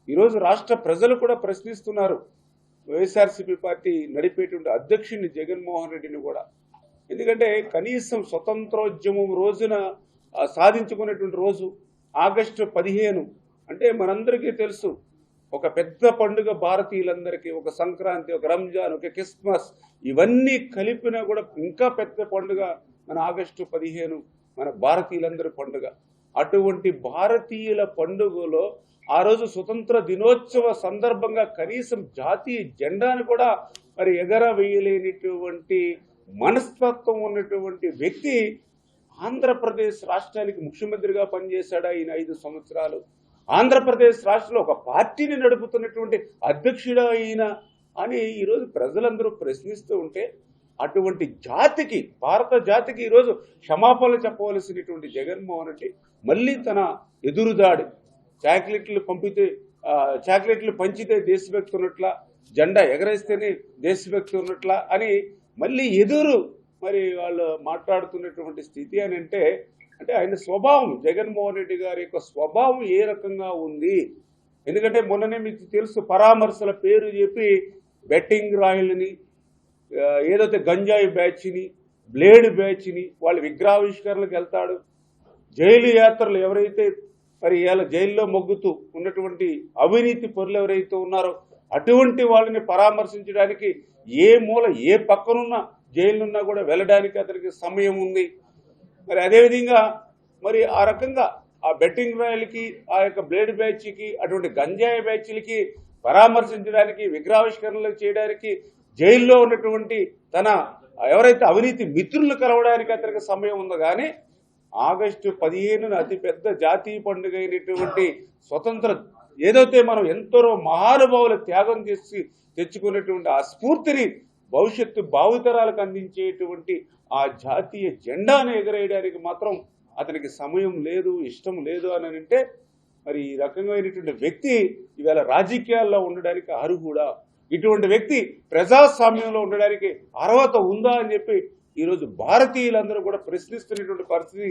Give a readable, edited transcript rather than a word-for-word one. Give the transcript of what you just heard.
ఈరోజు రాష్ట్ర ప్రజలు కూడా ప్రశ్నిస్తున్నారు వైఎస్ఆర్సీపీ పార్టీ నడిపేటువంటి అధ్యక్షుడిని జగన్మోహన్ రెడ్డిని కూడా. ఎందుకంటే కనీసం స్వతంత్రోద్యమం రోజున సాధించుకునేటువంటి రోజు ఆగస్టు 15 అంటే మనందరికీ తెలుసు, ఒక పెద్ద పండుగ భారతీయులందరికీ. ఒక సంక్రాంతి, ఒక రంజాన్, ఒక క్రిస్మస్, ఇవన్నీ కలిపినా కూడా ఇంకా పెద్ద పండుగ మన ఆగస్టు 15 మన భారతీయులందరి పండుగ. అటువంటి భారతీయుల పండుగలో ఆ రోజు స్వతంత్ర దినోత్సవ సందర్భంగా కనీసం జాతీయ జెండాను కూడా మరి ఎగరవేయలేనిటువంటి మనస్తత్వం ఉన్నటువంటి వ్యక్తి ఆంధ్రప్రదేశ్ రాష్ట్రానికి ముఖ్యమంత్రిగా పనిచేశాడా ఈయన 5 సంవత్సరాలు? ఆంధ్రప్రదేశ్ రాష్ట్రంలో ఒక పార్టీని నడుపుతున్నటువంటి అధ్యక్షుడా ఈయన అని ఈరోజు ప్రజలందరూ ప్రశ్నిస్తూ ఉంటే, అటువంటి జాతికి, భారత జాతికి ఈరోజు క్షమాపణలు చెప్పవలసినటువంటి జగన్మోహన్ రెడ్డి మళ్ళీ తన ఎదురుదాడి, చాక్లెట్లు పంచితే దేశభక్తి ఉన్నట్లా, జెండా ఎగరేస్తేనే దేశభక్తి ఉన్నట్లా అని మళ్ళీ మరి వాళ్ళు మాట్లాడుతున్నటువంటి స్థితి అని అంటే ఆయన స్వభావం, జగన్మోహన్ రెడ్డి గారి యొక్క స్వభావం ఏ రకంగా ఉంది? ఎందుకంటే మొన్ననే మీకు తెలుసు, పరామర్శల పేరు చెప్పి బెట్టింగ్ రాయల్ని, ఏదైతే గంజాయి బ్యాచ్ని, బ్లేడ్ బ్యాచ్ని వాళ్ళ విగ్రహావిష్కరణలకు వెళ్తాడు. జైలు యాత్రలు ఎవరైతే మరి ఇలా జైల్లో మొగ్గుతూ ఉన్నటువంటి అవినీతి పరులు ఎవరైతే ఉన్నారో అటువంటి వాళ్ళని పరామర్శించడానికి ఏ మూల ఏ పక్కనున్న జైలున్నా కూడా వెళ్ళడానికి అతనికి సమయం ఉంది. మరి అదేవిధంగా మరి ఆ రకంగా ఆ బెట్టింగ్ రాయలకి, ఆ యొక్క బ్లేడ్ బ్యాచ్కి, అటువంటి గంజాయి బ్యాచ్లకి పరామర్శించడానికి, విగ్రహావిష్కరణలు చేయడానికి, జైల్లో ఉన్నటువంటి తన ఎవరైతే అవినీతి మిత్రులను కలవడానికి అతనికి సమయం ఉందో. కానీ ఆగస్టు 15 అతిపెద్ద జాతీయ పండుగ అయినటువంటి స్వతంత్ర, ఏదైతే మనం ఎంతరో మహానుభావుల త్యాగం చేసి తెచ్చుకున్నటువంటి ఆ స్ఫూర్తిని భవిష్యత్తు భావితరాలకు అందించేటువంటి ఆ జాతీయ జెండాను ఎగరేయడానికి మాత్రం అతనికి సమయం లేదు, ఇష్టం లేదు అని అంటే మరి ఈ రకమైనటువంటి వ్యక్తి ఇవాళ రాజకీయాల్లో ఉండడానికి అర్హుడా? ఇటువంటి వ్యక్తి ప్రజాస్వామ్యంలో ఉండడానికి అర్హత ఉందా అని చెప్పి ఈరోజు భారతీయులందరూ కూడా ప్రశ్నిస్తున్నటువంటి పరిస్థితి